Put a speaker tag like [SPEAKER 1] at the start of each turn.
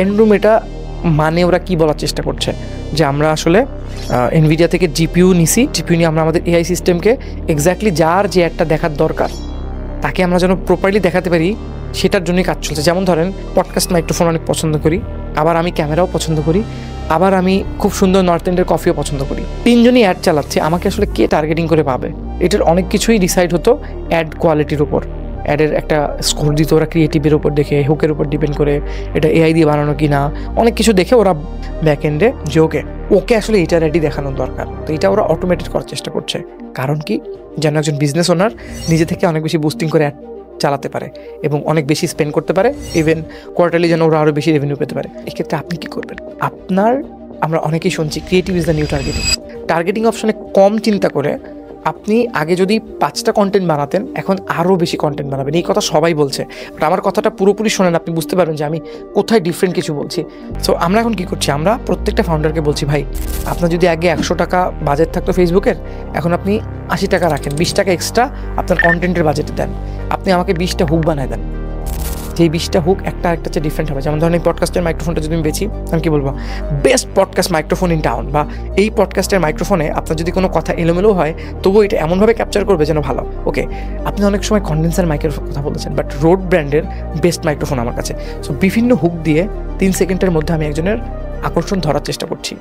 [SPEAKER 1] এন্ডরুম এটা মানে ওরা কি বলার চেষ্টা করছে যে আমরা আসলে এনভিডিয়া থেকে জিপিইউ নিছি, জিপিইউ নিয়ে আমরা আমাদের এআই সিস্টেমকে এক্স্যাক্টলি যার যে একটা দেখার দরকার তাকে আমরা যেন প্রপারলি দেখাতে পারি সেটার জন্যই কাজ চলছে। যেমন ধরেন পডকাস্ট মাইক্রোফোন অনেক পছন্দ করি, আবার আমি ক্যামেরাও পছন্দ করি, আবার আমি খুব সুন্দর নর্থ এন্ডের কফিও পছন্দ করি। তিনজনই অ্যাড চালাচ্ছে, আমাকে আসলে কে টার্গেটিং করে পাবে এটার অনেক কিছুই ডিসাইড হতো অ্যাড কোয়ালিটির উপর। অ্যাডের একটা স্কোর দিত ওরা ক্রিয়েটিভের উপর দেখে, হুকের উপর ডিপেন্ড করে, এটা এআই দিয়ে বানানো কি না, অনেক কিছু দেখে ওরা ব্যাক এন্ডে যে ওকে আসলে এটা রেডি দেখানোর দরকার। তো এটা ওরা অটোমেটেড করার চেষ্টা করছে। কারণ কি, যেন একজন বিজনেস ওনার নিজে থেকে অনেক বেশি বুস্টিং করে অ্যাড চালাতে পারে এবং অনেক বেশি স্পেন্ড করতে পারে, ইভেন কোয়ার্টারলি যেন ওরা আরও বেশি রেভিনিউ পেতে পারে। এক্ষেত্রে আপনি কী করবেন? আমরা অনেকেই শুনছি creative is the new targeting. Targeting অপশনে কম চিন্তা করে আপনি আগে যদি 5টা কন্টেন্ট বানাতেন, এখন আরও বেশি কন্টেন্ট বানাবেন। এই কথা সবাই বলছে, বাট আমার কথাটা পুরোপুরি শোনেন, আপনি বুঝতে পারবেন যে আমি কোথায় ডিফারেন্ট কিছু বলছি। সো আমরা এখন কী করছি, আমরা প্রত্যেকটা ফাউন্ডারকে বলছি, ভাই আপনার যদি আগে 100 টাকা বাজেট থাকতো ফেসবুকের, এখন আপনি 80 টাকা রাখেন, 20 টাকা এক্সট্রা আপনার কন্টেন্টের বাজেটে দেন, আপনি আমাকে 20টা হুক বানায় দেন। যেই 20টা হুক একটা চেয়ে ডিফারেন্ট হবে। যেমন ধরেন এই পডকাস্টের মাইক্রোফোনটা যদি আমি বেছি, আমি কী বলবো, best podcast microphone in town, বা এই পডকাস্টের মাইক্রোফোনে আপনার যদি কোনো কথা এলোমেলো হয় তবুও এটা এমনভাবে ক্যাপচার করবে যেন ভালো। ওকে, আপনি অনেক সময় কন্ডেন্সার মাইকের কথা বলেছেন, বাট রোড ব্র্যান্ডের বেস্ট মাইক্রোফোন আমার কাছে। সো বিভিন্ন হুক দিয়ে 3 সেকেন্ডের মধ্যে আমি একজনের আকর্ষণ ধরার চেষ্টা করছি।